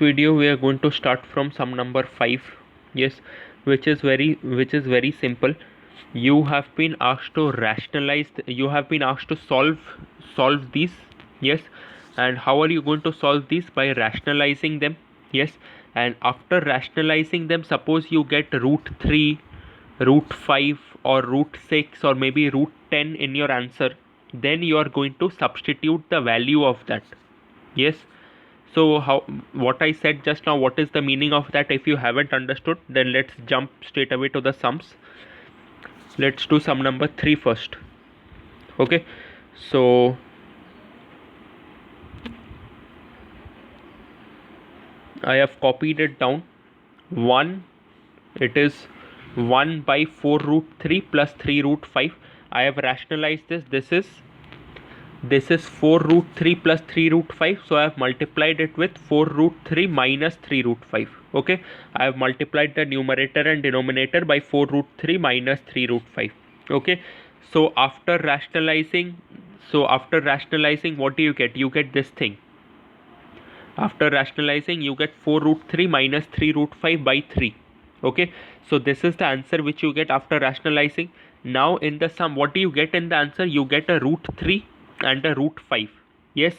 video we are going to start from sum number 5. Yes, which is very simple. You have been asked to you have been asked to solve these. Yes, and how are you going to solve these? By rationalizing them. Yes, and after rationalizing them, suppose you get root 3, root 5 or root 6 or maybe root 10 in your answer, then you are going to substitute the value of that. Yes, so what I said just now, what is the meaning of that? If you haven't understood, then let's jump straight away to the sums. Let's do sum number 3 first. Okay, so I have copied it down. 1, it is 1 by 4 root 3 plus 3 root 5. I have rationalized this is 4 root 3 plus 3 root 5, so I have multiplied it with 4 root 3 minus 3 root 5. Okay, I have multiplied the numerator and denominator by 4 root 3 minus 3 root 5. Okay, so after rationalizing, what do you get? You get this thing. After rationalizing, you get 4 root 3 minus 3 root 5 by 3. Okay, so this is the answer which you get after rationalizing. Now in the sum, what do you get in the answer? You get a root 3 and a root 5. Yes,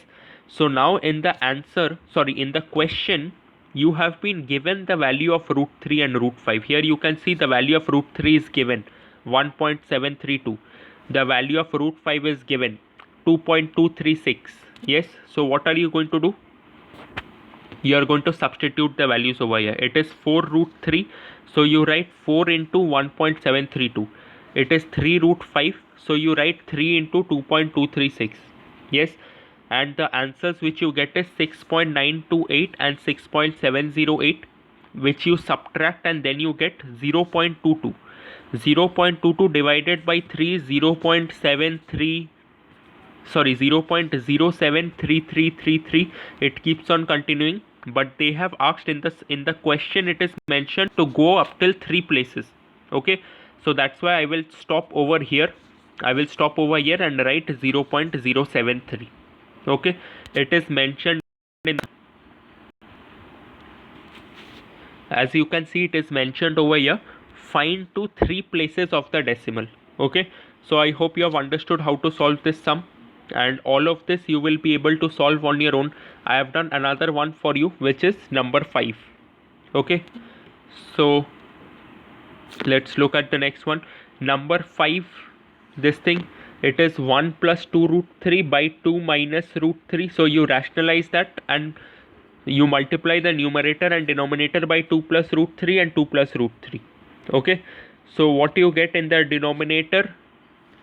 so now in the answer, in the question, you have been given the value of root 3 and root 5. Here you can see the value of root 3 is given 1.732. The value of root 5 is given 2.236. Yes, so what are you going to do? You are going to substitute the values over here. It is 4 root 3, so you write 4 into 1.732. It is 3 root 5, so you write 3 into 2.236. Yes, and the answers which you get is 6.928 and 6.708, which you subtract and then you get 0.22. 0.22 divided by 3 is 0.073333. It keeps on continuing, but they have asked in the question, it is mentioned to go up till 3 places. Okay, so that's why I will stop over here. I will stop over here and write 0.073. Okay, it is mentioned in, as you can see, it is mentioned over here, find to 3 places of the decimal. Okay, so I hope you have understood how to solve this sum, and all of this you will be able to solve on your own. I have done another one for you, which is number 5. Okay, so let's look at the next one. Number 5, this thing, it is 1 plus 2 root 3 by 2 minus root 3. So you rationalize that and you multiply the numerator and denominator by 2 plus root 3 and 2 plus root 3. Okay, so what you get in the denominator,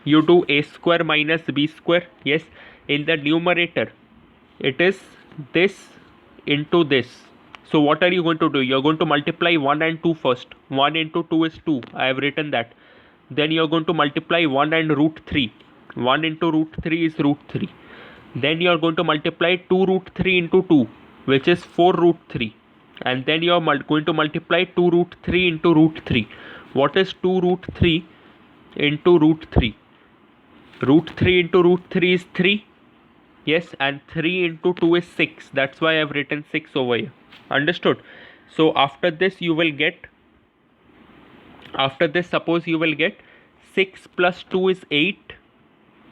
you do a square minus b square. Yes, in the numerator, it is this into this. So what are you going to do? You're going to multiply 1 and 2 first. 1 into 2 is 2. I have written that. Then you're going to multiply 1 and root 3. 1 into root 3 is root 3. Then you're going to multiply 2 root 3 into 2, which is 4 root 3. And then you're going to multiply 2 root 3 into root 3. What is 2 root 3 into root 3? Root 3 into root 3 is 3. Yes, and 3 into 2 is 6. That's why I've written 6 over here. Understood? So after this you will get, suppose you will get 6 plus 2 is 8.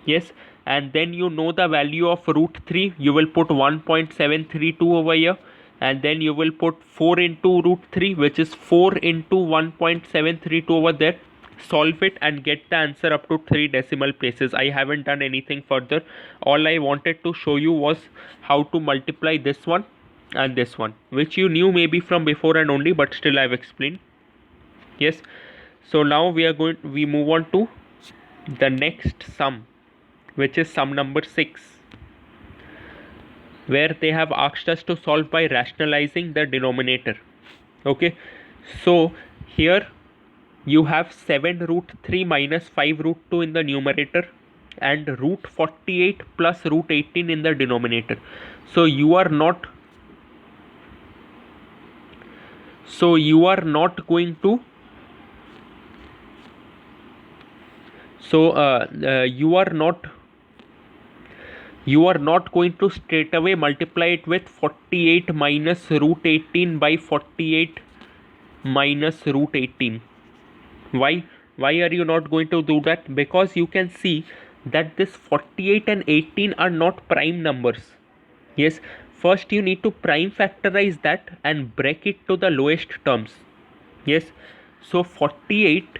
Yes, and then you know the value of root 3. You will put 1.732 over here, and then you will put 4 into root 3, which is 4 into 1.732 over there. Solve it and get the answer up to 3 decimal places. I haven't done anything further. All I wanted to show you was how to multiply this one and this one, which you knew maybe from before and only, but still I've explained. Yes, so now we move on to the next sum, which is sum number 6, where they have asked us to solve by rationalizing the denominator. Okay, so here you have 7 root 3 minus 5 root 2 in the numerator and root 48 plus root 18 in the denominator. So you are not going to you are not going to straight away multiply it with 48 minus root 18 by 48 minus root 18. Why are you not going to do that? Because you can see that this 48 and 18 are not prime numbers. Yes, first you need to prime factorize that and break it to the lowest terms. Yes, so 48,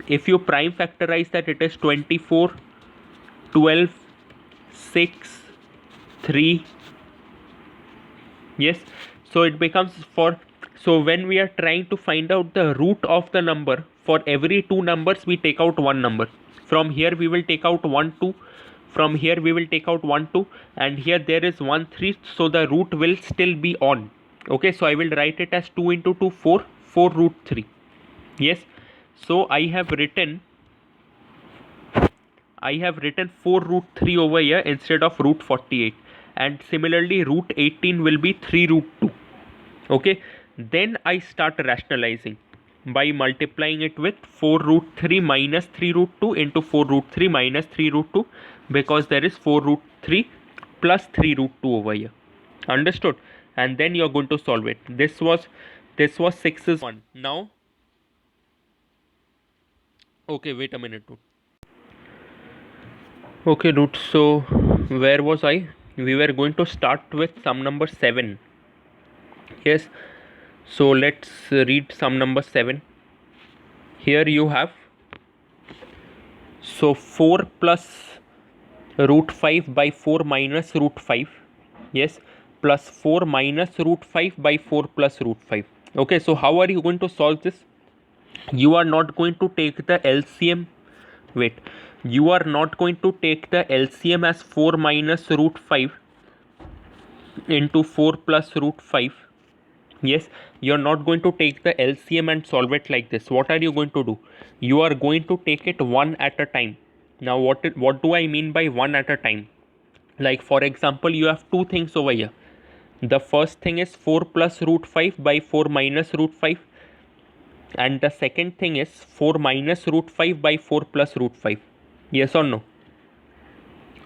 if you prime factorize that, it is 24, 12, 6, 3. Yes, so it becomes so when we are trying to find out the root of the number, for every two numbers we take out one number. From here we will take out 1 2, from here we will take out 1 2, and here there is 1 3, so the root will still be on. Okay, so I will write it as 2 into 2 4, 4 root 3. Yes, so I have written 4 root 3 over here instead of root 48, and similarly root 18 will be 3 root 2. Okay, then I start rationalizing by multiplying it with 4 root 3 minus 3 root 2 into 4 root 3 minus 3 root 2, because there is 4 root 3 plus 3 root 2 over here. Understood? And then you're going to solve it. This was 6 is 1. Now, okay, wait a minute, dude. Okay, dude, so where was I? We were going to start with sum number 7. Yes, so let's read sum number 7. Here you have, so 4 plus root 5 by 4 minus root 5. Yes, plus 4 minus root 5 by 4 plus root 5. Okay, so how are you going to solve this? You are not going to take the LCM. Wait, you are not going to take the LCM as 4 minus root 5 into 4 plus root 5. Yes, you are not going to take the LCM and solve it like this. What are you going to do? You are going to take it one at a time. Now what do I mean by one at a time? Like, for example, you have two things over here. The first thing is 4 plus root 5 by 4 minus root 5, and the second thing is 4 minus root 5 by 4 plus root 5. Yes or no?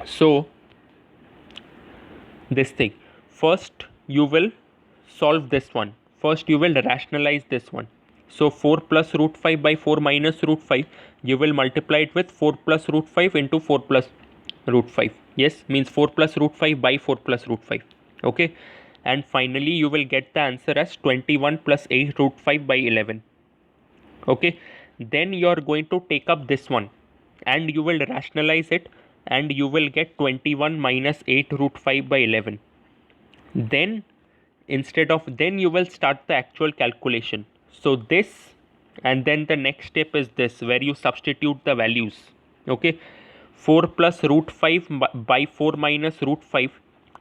So this thing, first you will solve this one. First you will rationalize this one. So 4 plus root 5 by 4 minus root 5, you will multiply it with 4 plus root 5 into 4 plus root 5. Yes, means 4 plus root 5 by 4 plus root 5. Okay, and finally you will get the answer as 21 plus 8 root 5 by 11. Okay, then you are going to take up this one and you will rationalize it, and you will get 21 minus 8 root 5 by 11. Then then you will start the actual calculation. So this, and then the next step is this, where you substitute the values. Okay, 4 plus root 5 by 4 minus root 5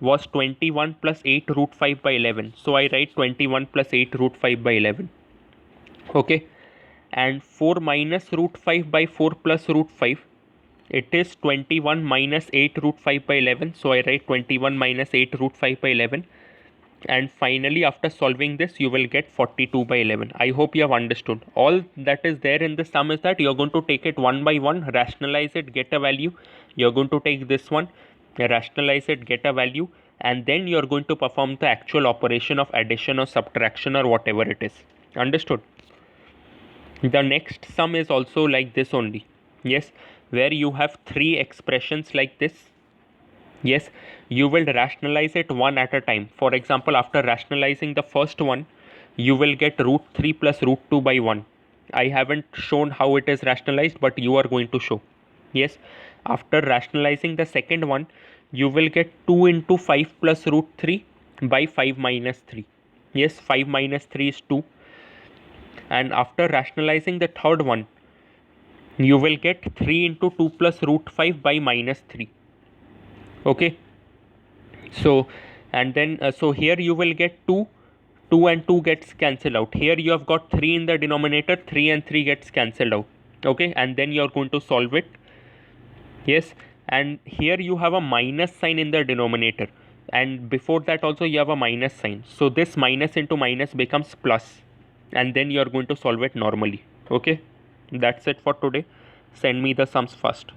was 21 plus 8 root 5 by 11. So I write 21 plus 8 root 5 by 11. Okay, and 4 minus root 5 by 4 plus root 5, it is 21 minus 8 root 5 by 11. So I write 21 minus 8 root 5 by 11. And finally, after solving this, you will get 42 by 11. I hope you have understood. All that is there in the sum is that you're going to take it one by one, rationalize it, get a value. You're going to take this one, rationalize it, get a value, and then you're going to perform the actual operation of addition or subtraction or whatever it is. Understood? The next sum is also like this only. Yes, where you have three expressions like this. Yes, you will rationalize it one at a time. For example, after rationalizing the first one, you will get root 3 plus root 2 by 1. I haven't shown how it is rationalized, but you are going to show. Yes, after rationalizing the second one, you will get 2 into 5 plus root 3 by 5 minus 3. Yes, 5 minus 3 is 2. And after rationalizing the third one, you will get 3 into 2 plus root 5 by minus 3. Okay, so and then so here you will get 2 and 2 gets cancelled out. Here you have got 3 in the denominator, 3 and 3 gets cancelled out. Okay, and then you are going to solve it. Yes, and here you have a minus sign in the denominator, and before that also you have a minus sign. So this minus into minus becomes plus, and then you are going to solve it normally. Okay, that's it for today. Send me the sums first.